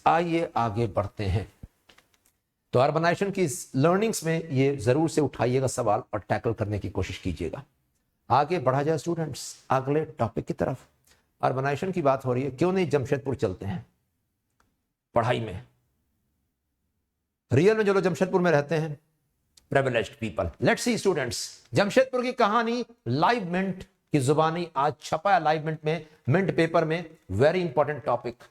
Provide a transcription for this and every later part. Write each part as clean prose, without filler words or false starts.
आइए आगे बढ़ते हैं। तो अर्बनाइजेशन की लर्निंग्स में ये जरूर से उठाइएगा सवाल और टैकल करने की कोशिश कीजिएगा। आगे बढ़ा जाए स्टूडेंट्स अगले टॉपिक की तरफ। अर्बनाइजेशन की बात हो रही है, क्यों नहीं जमशेदपुर चलते हैं पढ़ाई में। रियल में जो लोग जमशेदपुर में रहते हैं, privileged people. Let's see students, Jamshedpur की कहानी लाइव मिंट की जुबानी आज छपा है लाइव मिंट में, मिंट पेपर में। Very important topic.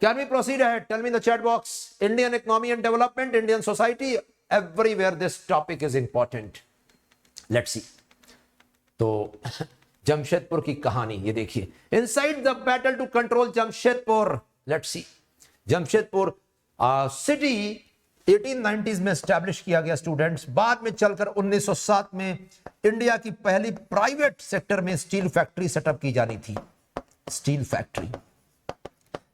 Can we proceed ahead? Tell me in the chat box. Indian economy and development, Indian society, everywhere this topic is important. Let's see. तो जमशेदपुर की कहानी ये देखिए। Inside the battle to control Jamshedpur, let's see. Jamshedpur city 1890s में establish किया गया students. बाद में चलकर 1907 में इंडिया की पहली प्राइवेट सेक्टर में स्टील फैक्ट्री सेटअप की जानी थी। Steel factory.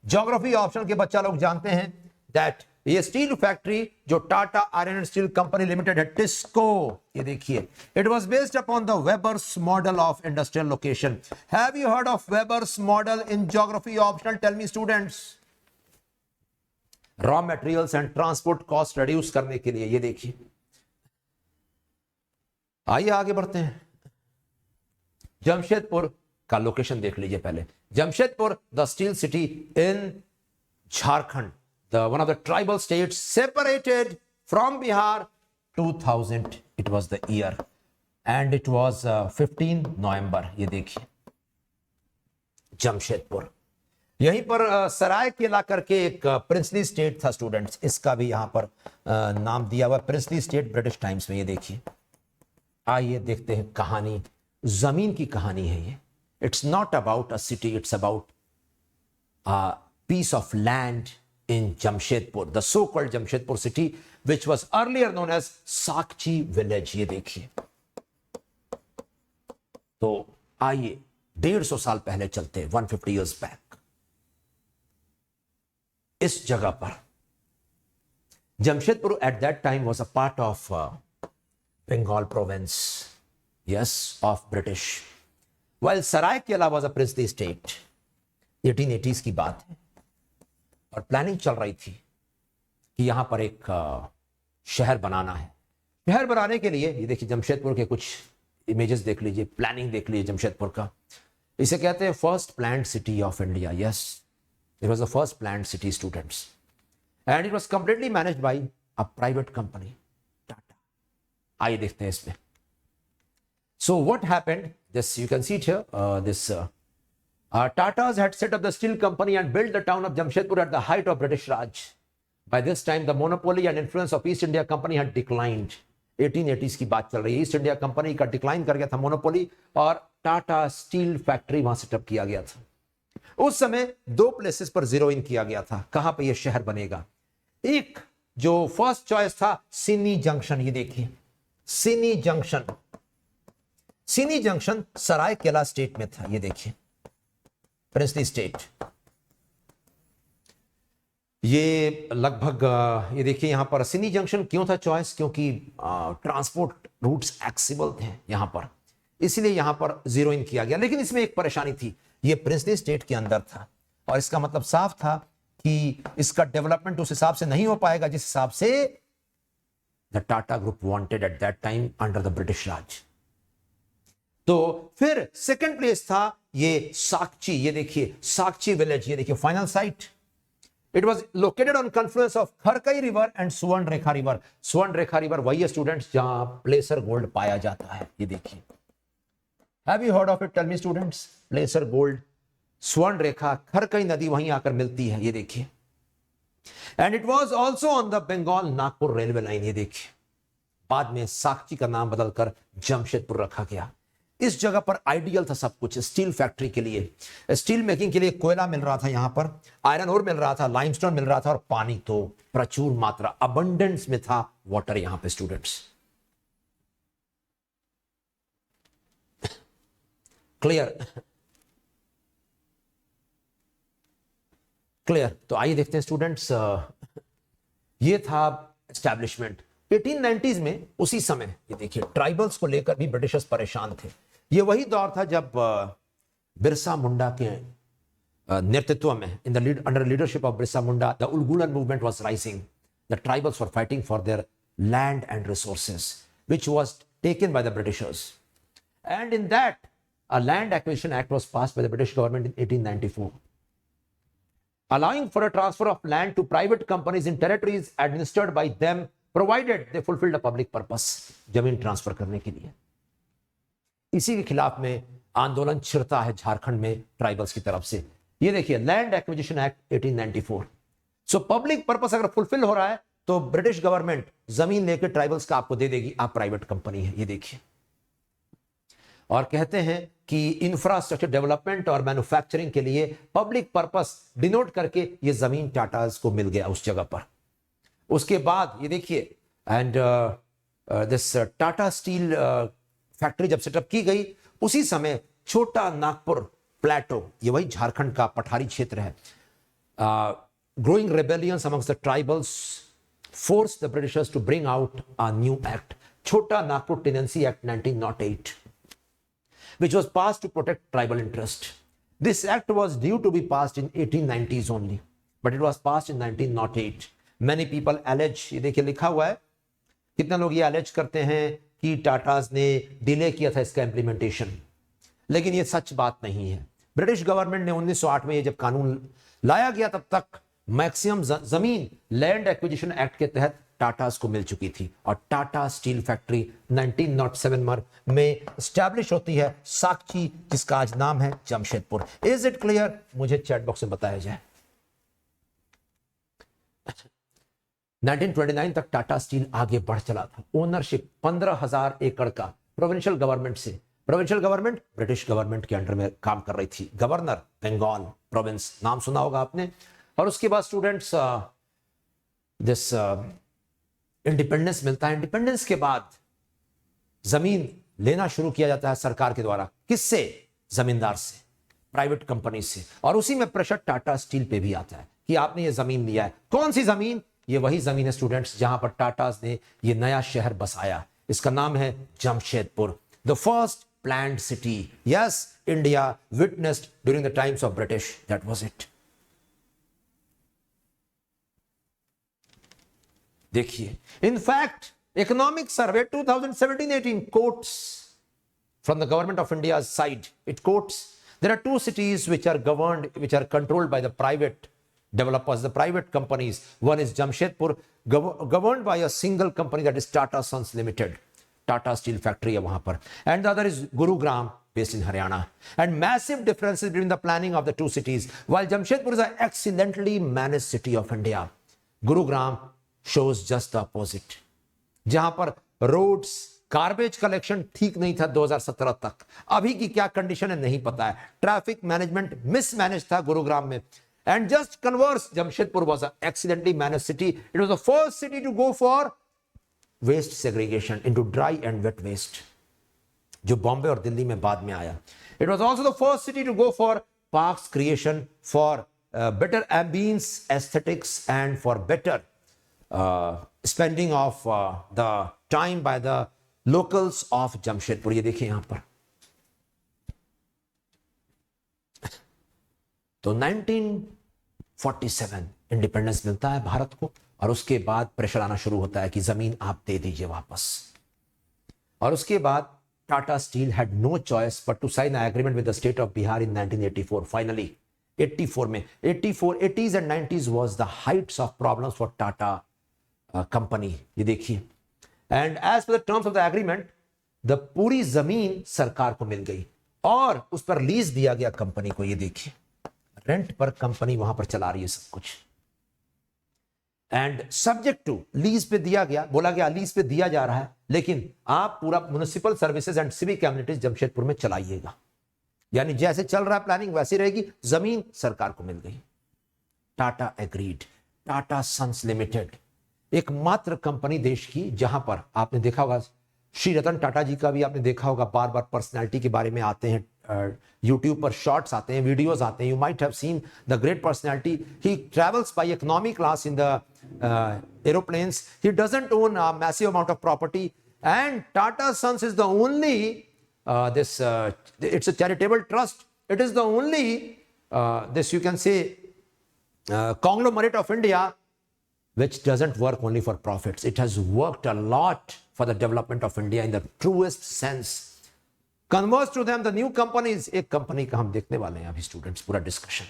ज्योग्राफी ऑप्शन के बच्चा लोग जानते हैं दैट ये स्टील फैक्ट्री जो Tata iron and steel company limited है, टिस्को, ये देखिए, it was based upon the Weber's model of industrial location. Have you heard of Weber's model in geography optional? Tell me students. Raw materials and transport cost reduce करने के लिए, ये देखिए। आइए आगे बढ़ते हैं। जमशेदपुर का लोकेशन देख लीजिए पहले। Jamshedpur the steel city in Jharkhand, the one of the tribal states separated from Bihar 2000 it was the year and it was 15 नवंबर। ये देखिए जमशेदपुर। यहीं पर सरायकेला करके एक प्रिंसली स्टेट था स्टूडेंट्स, इसका भी यहां पर नाम दिया हुआ प्रिंसली स्टेट ब्रिटिश टाइम्स में। ये देखिए। आइए देखते हैं कहानी, जमीन की कहानी है ये। It's not about a city, it's about a piece of land in Jamshedpur, the so-called Jamshedpur city, which was earlier known as Sakchi village. ये देखिए। तो आइए 150 साल पहले चलते हैं, 150 years back। इस जगह पर Jamshedpur at that time was a part of Bengal province, yes, of British. While Saraikela was a princely state, 1880s की बात है, और प्लानिंग चल रही थी कि यहां पर एक शहर बनाना है। शहर बनाने के लिए ये देखिए जमशेदपुर के कुछ इमेजेस देख लीजिए, प्लानिंग देख लीजिए जमशेदपुर का। इसे कहते हैं first planned city of India. Yes, it was the first planned city students and it was completely managed by a private company, Tata. आइए देखते हैं इसमें। So what happened? This you can see it here. Tatas had set up the steel company and built the town of Jamshedpur at the height of British Raj. By this time, the monopoly and influence of East India Company had declined. 1880s की बात चल रही है। East India company का decline कर गया था monopoly, और टाटा स्टील फैक्ट्री वहां सेटअप किया गया था। उस समय दो प्लेसेस पर जीरो इन किया गया था कहां पर यह शहर बनेगा। एक जो फर्स्ट चॉइस था सिनी जंक्शन, ये देखिए सिनी जंक्शन। सिनी जंक्शन सरायकेला स्टेट में था, ये देखिए प्रिंसली स्टेट। ये लगभग ये देखिए यहां पर सिनी जंक्शन क्यों था चॉइस, क्योंकि ट्रांसपोर्ट रूट्स एक्सेसिबल थे यहां पर, इसलिए यहां पर जीरो इन किया गया। लेकिन इसमें एक परेशानी थी, ये प्रिंसली स्टेट के अंदर था, और इसका मतलब साफ था कि इसका डेवलपमेंट उस हिसाब से नहीं हो पाएगा जिस हिसाब से the Tata group wanted at that time under the British Raj. तो फिर सेकंड प्लेस था ये साक्ची, ये देखिए साक्ची विलेज, ये देखिए final site. It was located on confluence of Kharkai river and सुवर्ण रेखा रिवर। सुवर्ण रेखा रिवर वही है स्टूडेंट्स जहां प्लेसर गोल्ड पाया जाता है, ये देखिए। Have you heard of it? Tell me students. Placer gold, Subarnarekha, Kharkai नदी वहीं आकर मिलती है, ये देखिए। And it was also on the Bengal Nagpur railway line, ये देखिए। बाद में साक्ची का नाम बदलकर जमशेदपुर रखा गया। इस जगह पर आइडियल था सब कुछ स्टील फैक्ट्री के लिए। स्टील मेकिंग के लिए कोयला मिल रहा था यहां पर, आयरन ओर मिल रहा था, लाइमस्टोन मिल रहा था, और पानी तो प्रचुर मात्रा अबंडेंस में था, वाटर यहां पे स्टूडेंट्स। क्लियर? क्लियर? तो आइए देखते हैं स्टूडेंट्स, ये था एस्टैब्लिशमेंट 1890s में। उसी समय ये देखिए ट्राइबल्स को लेकर भी ब्रिटिशर्स परेशान थे। ये वही दौर था जब बिरसा मुंडा के नेतृत्व में, in the under leadership of Birsa Munda, the Ulgulan movement was rising. The tribals were fighting for their land and resources which was taken by the Britishers. And in that a land acquisition act was passed by the British government in 1894, allowing for a transfer of land to private companies in territories administered by them, provided they fulfilled a public purpose. जमीन transfer करने के लिए. इसी के खिलाफ में आंदोलन छिड़ता है झारखंड में ट्राइबल्स की तरफ से. ये देखिए, land acquisition act 1894. So public purpose अगर फुलफिल हो रहा है तो ब्रिटिश गवर्नमेंट जमीन लेकर ट्राइबल्स का आपको दे देगी, आप प्राइवेट कंपनी है. ये देखिए, और कहते हैं कि इंफ्रास्ट्रक्चर डेवलपमेंट और मैन्युफैक्चरिंग के लिए पब्लिक पर्पस डिनोट करके ये जमीन टाटास को मिल गया उस जगह पर. उसके बाद ये देखिए, and this Tata steel factory जब सेटअप की गई, उसी समय छोटा नागपुर प्लेटो, ये वही झारखंड का पठारी क्षेत्र है, growing rebellions amongst the tribals force the Britishers to bring out a new act, Chota Nagpur tenancy act 1908, which was passed to protect tribal interest. This act was due to be passed in 1890s only, but it was passed in 1908. Many people allege, ये देखिए लिखा हुआ है, कितने लोग ये allege करते हैं कि टाटास ने डिले किया था इसका इंप्लीमेंटेशन, लेकिन ये सच बात नहीं है. ब्रिटिश गवर्नमेंट ने 1908 में ये जब कानून लाया गया, तब तक मैक्सिमम जमीन लैंड एक्विजिशन एक्ट के तहत टाटास को मिल चुकी थी. और टाटा स्टील फैक्ट्री 1907 में स्टैब्लिश होती है, साक्षी, जिसका आज नाम है जमशेदपुर. Is it clear? मुझे चैट बॉक्स में बताया जाए. 1929 तक टाटा स्टील आगे बढ़ चला था. ओनरशिप 15,000 एकड़ का प्रोविंशियल गवर्नमेंट से. प्रोविंशियल गवर्नमेंट ब्रिटिश गवर्नमेंट के अंडर में काम कर रही थी. गवर्नर बंगाल प्रोविंस, नाम सुना होगा आपने. और उसके बाद स्टूडेंट्स दिस इंडिपेंडेंस मिलता है. इंडिपेंडेंस के बाद जमीन लेना शुरू किया जाता है सरकार के द्वारा. किससे? जमींदार से, प्राइवेट कंपनी से. और उसी में प्रेशर टाटा स्टील पे भी आता है कि आपने ये जमीन लिया है. कौन सी जमीन? ये वही जमीन है स्टूडेंट्स जहां पर टाटास ने ये नया शहर बसाया. इसका नाम है Jamshedpur, the first planned city. Yes, India witnessed during the times of British. That was it. देखिए, in fact economic survey 2017-18 quotes from the government of India's side. It quotes there are two cities which are controlled by the private developers, the private companies. One is Jamshedpur, governed by a single company, that is Tata Sons Limited. Tata Steel Factory है वहां पर. And the other is Gurugram, based in Haryana. And massive differences between the planning of the two cities. While Jamshedpur is an excellently managed city of India, Gurugram shows just the opposite. जहां पर roads, garbage collection ठीक नहीं था 2017 तक. अभी की क्या condition है नहीं पता है. ट्रैफिक मैनेजमेंट मिसमैनेज था गुरुग्राम में. And just converse, Jamshedpur was an excellently managed city. It was the first city to go for waste segregation into dry and wet waste, जो बॉम्बे और दिल्ली में बाद में आया. It was also the first city to go for parks creation, for better ambience, aesthetics, and for better spending of the time by the locals of Jamshedpur. ये देखिए यहां पर. तो 1947 इंडिपेंडेंस मिलता है भारत को, और उसके बाद प्रेशर आना शुरू होता है कि जमीन आप दे दीजिए वापस. और उसके बाद Tata steel had no choice but to sign an agreement with the state of Bihar in 1984. Finally 84 में, 80s and 90s was the heights of problems for Tata company. ये देखिए, and as per the terms of the agreement, the पूरी जमीन सरकार को मिल गई और उस पर लीज दिया गया कंपनी को. ये देखिए, रेंट पर कंपनी वहां पर चला रही है सब कुछ. एंड सब्जेक्ट टू लीज पे दिया गया, बोला गया लीज पे दिया जा रहा है, लेकिन आप पूरा municipal services and civic communities Jamshedpur में चलाइएगा. यानी जैसे चल रहा है प्लानिंग वैसी रहेगी. जमीन सरकार को मिल गई. Tata agreed. Tata sons limited एकमात्र कंपनी देश की जहां पर आपने देखा होगा, श्री रतन टाटा जी का भी आपने देखा होगा, बार बार पर्सनैलिटी के बारे में आते हैं, यूट्यूब पर शॉर्ट्स आते हैं, वीडियोस आते हैं. You might have seen the great personality. He travels by economy class in the aeroplanes. He doesn't own a massive amount of property. And Tata sons is the only it's a charitable trust. It is the only this you can say conglomerate of India, which doesn't work only for profits. It has worked a lot for the development of India in the truest sense. Converse to them, the new companies, एक company का हम देखने वाले हैं अभी students, पूरा discussion.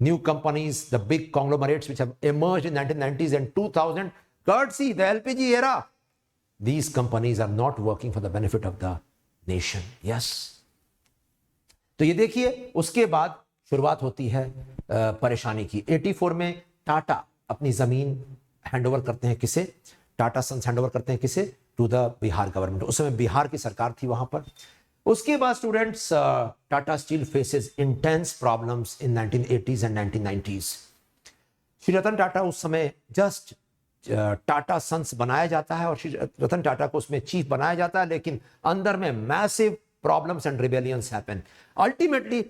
New companies, the big conglomerates which have emerged in 1990s and 2000, courtesy the LPG era. These companies are not working for the benefit of the nation. Yes. तो ये देखिए, उसके बाद शुरुआत होती है परेशानी की. 84 में टाटा अपनी जमीन हैंडओवर करते हैं किसे? टाटा सन्स हैंडओवर करते हैं किसे? To the Bihar government. उस समय बिहार की सरकार थी वहां पर. उसके बाद students, Tata steel faces intense problems in 1980s and 1990s. Shri Ratan Tata उस समय जस्ट टाटा सन्स बनाया जाता है और श्री रतन टाटा को उसमें चीफ बनाया जाता है, लेकिन अंदर में massive problems and rebellions happen. Ultimately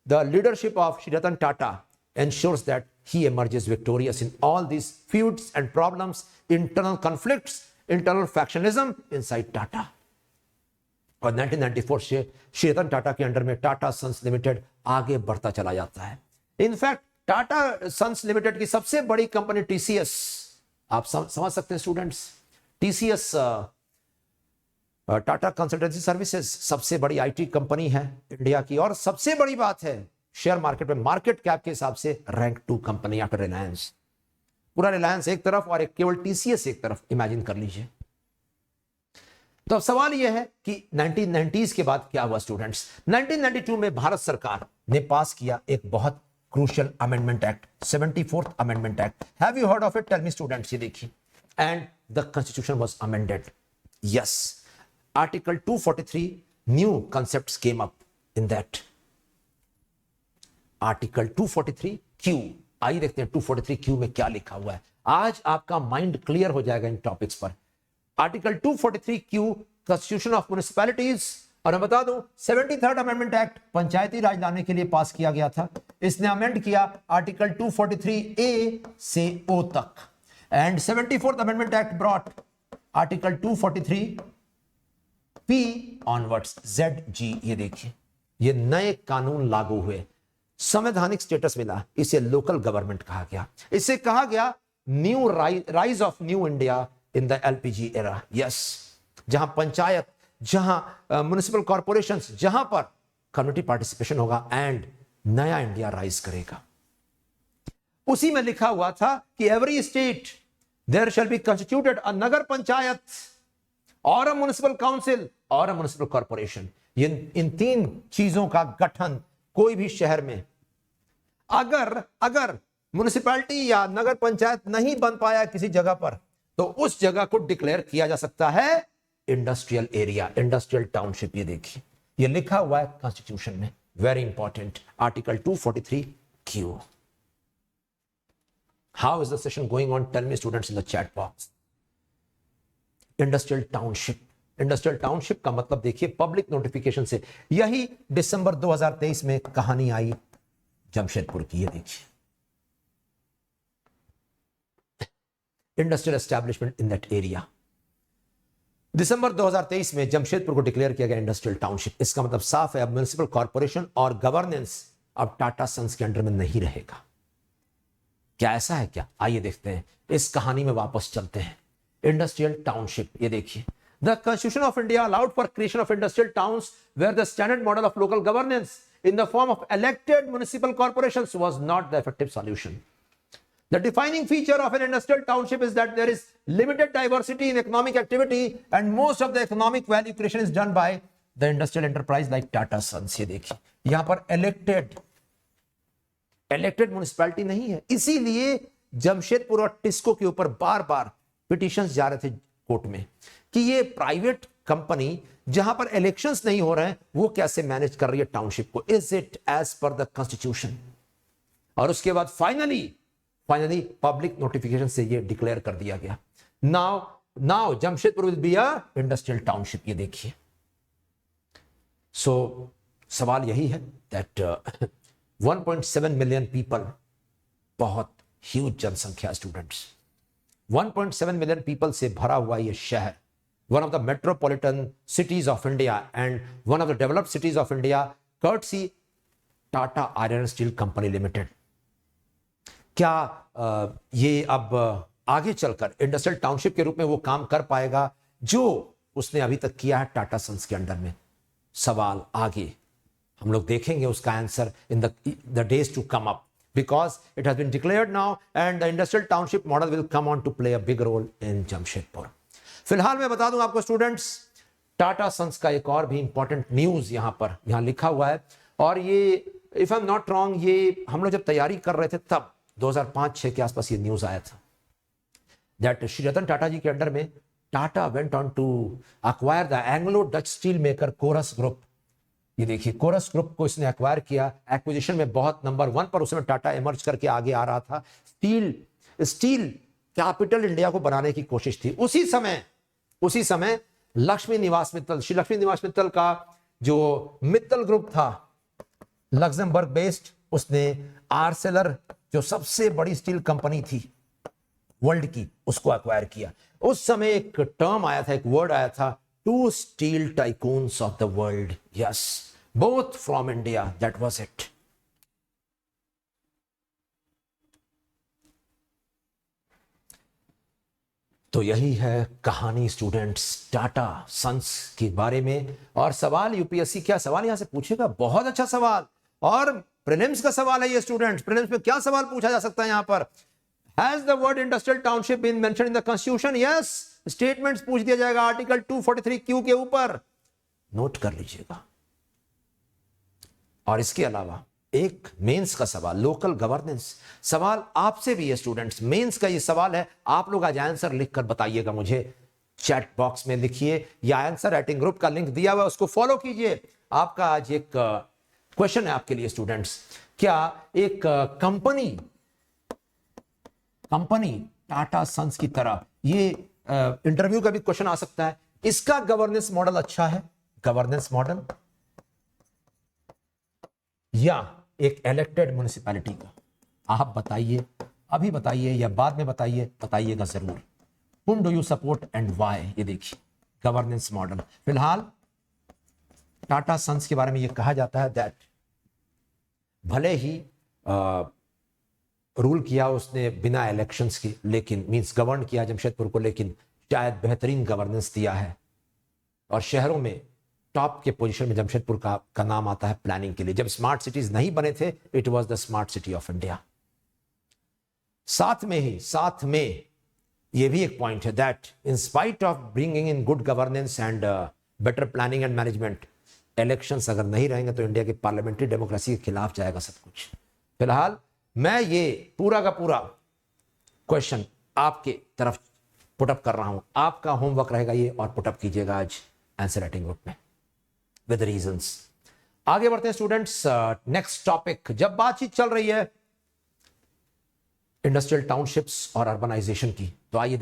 the leadership of Shri Ratan Tata ensures that he emerges victorious in all these feuds and problems, internal conflicts, internal factionalism inside Tata. और 1994 से श्री रतन टाटा के अंडर में टाटा सन्स लिमिटेड आगे बढ़ता चला जाता है. इनफैक्ट टाटा सन्स लिमिटेड की सबसे बड़ी कंपनी टीसीएस, आप समझ सकते हैं students, TCS Tata consultancy services सबसे बड़ी आईटी कंपनी है इंडिया की. और सबसे बड़ी बात है, शेयर मार्केट में मार्केट कैप के हिसाब से रैंक 2 कंपनी आफ्टर रिलायंस. पूरा रिलायंस एक तरफ और एक केवल टीसीएस एक तरफ, इमेजिन कर लीजिए. तो अब सवाल यह है कि 1990s के बाद क्या हुआ स्टूडेंट्स. 1992 में भारत सरकार ने पास किया एक बहुत crucial amendment act, 74th amendment act. Have you heard of it? Tell me students. ये देखिए, and the constitution was amended. Yes, article 243 new concepts came up in that. Article 243 Q, आइए देखते हैं 243 क्यू में क्या लिखा हुआ है. आज आपका माइंड क्लियर हो जाएगा इन टॉपिक्स पर. Article 243 Q constitution of municipalities. और मैं बता दूं, 73rd अमेंडमेंट एक्ट पंचायती राज लाने के लिए पास किया गया था. इसने अमेंड किया आर्टिकल 243 ए से ओ तक. And 74th amendment act brought article 243 P onwards, Z G. ये देखिए, ये नए कानून लागू हुए, संवैधानिक स्टेटस मिला, इसे लोकल गवर्नमेंट कहा गया. इसे कहा गया new rise of new India in the LPG era. Yes, जहां पंचायत, जहां म्युनिसिपल कॉर्पोरेशंस, जहां पर कम्युनिटी पार्टिसिपेशन होगा एंड नया इंडिया राइज करेगा. उसी में लिखा हुआ था कि every state there shall be constituted a nagar panchayat और अ म्युनिसिपल काउंसिल और अ म्युनिसिपल कॉर्पोरेशन. इन 3 चीजों का गठन कोई भी शहर में अगर म्युनिसिपैलिटी या नगर पंचायत नहीं बन पाया किसी जगह पर, तो उस जगह को डिक्लेयर किया जा सकता है इंडस्ट्रियल एरिया, इंडस्ट्रियल टाउनशिप. ये देखिए, ये लिखा हुआ है कॉन्स्टिट्यूशन में, very important. Article 243 Q. How is the session going on? Tell me students in the chat box. Industrial township. Industrial township का मतलब देखिए, पब्लिक नोटिफिकेशन से. यही दिसंबर 2023 में कहानी आई जमशेदपुर की. ये देखिए, industrial establishment in that area. दिसंबर 2023 में जमशेदपुर को डिक्लेयर किया गया इंडस्ट्रियल टाउनशिप. इसका मतलब साफ है, अब म्युनिसिपल कॉर्पोरेशन और गवर्नेंस अब टाटा सन्स के अंडर में नहीं रहेगा. क्या ऐसा है क्या? आइए देखते हैं, इस कहानी में वापस चलते हैं. इंडस्ट्रियल टाउनशिप, ये देखिए, the Constitution of India allowed for creation of industrial towns where the standard model of local governance in the form of elected municipal corporations was not the effective solution. The defining feature of an industrial township is that there is limited diversity in economic activity and most of the economic value creation is done by the industrial enterprise like Tata Sons. ये देखिए, यहां पर elected municipality नहीं है. इसीलिए जमशेदपुर और टिस्को के ऊपर बार-बार पिटीशंस जा रहे थे कोर्ट में कि ये प्राइवेट कंपनी जहां पर इलेक्शंस नहीं हो रहे हैं, वो कैसे मैनेज कर रही है टाउनशिप को. Is it as per the constitution? और उसके बाद फाइनली पब्लिक नोटिफिकेशन से ये डिक्लेयर कर दिया गया. Now Jamshedpur will be a industrial township. ये देखिए, सो सवाल यही है दैट 1.7 मिलियन पीपल, बहुत ह्यूज जनसंख्या स्टूडेंट्स. 1.7 मिलियन पीपल से भरा हुआ ये शहर, one of the metropolitan cities of India and one of the developed cities of India, courtesy Tata iron steel company limited. क्या ये अब आगे चलकर इंडस्ट्रियल टाउनशिप के रूप में वो काम कर पाएगा जो उसने अभी तक किया है टाटा सन्स के अंडर में? सवाल आगे हम लोग देखेंगे उसका answer in the days to come up, because it has been declared now and the industrial township model will come on to play a big role in Jamshedpur. फिलहाल मैं बता दूं आपको स्टूडेंट्स, टाटा सन्स का एक और भी इंपॉर्टेंट न्यूज यहां लिखा हुआ है, और ये if I am not wrong, ये हम लोग जब तैयारी कर रहे थे तब 2005-6 के आसपास ये न्यूज आया था दैट श्री रतन टाटा जी के अंडर में Tata went on to acquire the Anglo Dutch steel maker Corus group. ये देखिए, कोरस ग्रुप को इसने एक्वायर किया। एक्विजिशन में बहुत नंबर 1 पर उसमें टाटा इमर्ज करके आगे आ रहा था। स्टील कैपिटल इंडिया को बनाने की कोशिश थी। उसी समय लक्ष्मी निवास मित्तल, श्री लक्ष्मी निवास मित्तल का जो मित्तल ग्रुप था लक्जमबर्ग बेस्ड, उसने आर्सेलर जो सबसे बड़ी स्टील कंपनी थी वर्ल्ड की, उसको एक्वायर किया। उस समय एक टर्म आया था, एक वर्ड आया था, two steel tycoons of the world, yes, both from India, that was it. तो यही है कहानी स्टूडेंट्स टाटा सन्स के बारे में। और सवाल यूपीएससी क्या सवाल यहां से पूछेगा? बहुत अच्छा सवाल, और प्रीलिम्स का सवाल है ये स्टूडेंट्स। प्रीलिम्स में क्या सवाल पूछा जा सकता है यहां पर? Has the word industrial township been mentioned in the constitution? Yes. Statements पूछ दिया जाएगा आर्टिकल 243Q के ऊपर, नोट कर लीजिएगा। और इसके अलावा एक मेंस का सवाल, लोकल गवर्नेंस, सवाल आपसे भी है स्टूडेंट्स। मेंस का ये सवाल है, आप लोग आज आंसर लिखकर बताइएगा मुझे, चैट बॉक्स में लिखिए या आंसर राइटिंग ग्रुप का लिंक दिया हुआ है उसको फॉलो कीजिए। आपका आज एक क्वेश्चन है आपके लिए स्टूडेंट्स, क्या एक कंपनी टाटा सन्स की तरह, ये इंटरव्यू का भी क्वेश्चन आ सकता है, इसका गवर्नेंस मॉडल अच्छा है, गवर्नेंस मॉडल, या एक इलेक्टेड म्युनिसिपैलिटी का? आप बताइए, अभी बताइए या बाद में बताइए, बताइएगा जरूर। Whom do you support and why? ये देखिए गवर्नेंस मॉडल। फिलहाल टाटा सन्स के बारे में ये कहा जाता है दैट भले ही रूल किया उसने बिना इलेक्शंस के, लेकिन मींस गवर्न किया जमशेदपुर को, लेकिन शायद बेहतरीन गवर्नेंस दिया है। और शहरों में टॉप के पोजीशन में जमशेदपुर का नाम आता है प्लानिंग के लिए। जब स्मार्ट सिटीज नहीं बने थे, it was the smart city of India. साथ में ये भी एक पॉइंट है that in spite of bringing in good governance and better planning and management, elections अगर नहीं रहेंगे तो इंडिया की पार्लियामेंट्री डेमोक्रेसी के खिलाफ जाएगा सब कुछ। फिलहाल मैं ये पूरा का पूरा क्वेश्चन आपके तरफ पुटअप कर रहा हूं, आपका होमवर्क रहेगा ये, और पुटअप कीजिएगा आज आंसर राइटिंग ग्रुप में विद रीजंस। आगे बढ़ते हैं स्टूडेंट्स, नेक्स्ट टॉपिक। जब बातचीत चल रही है इंडस्ट्रियल टाउनशिप्स और अर्बनाइजेशन की, तो आइए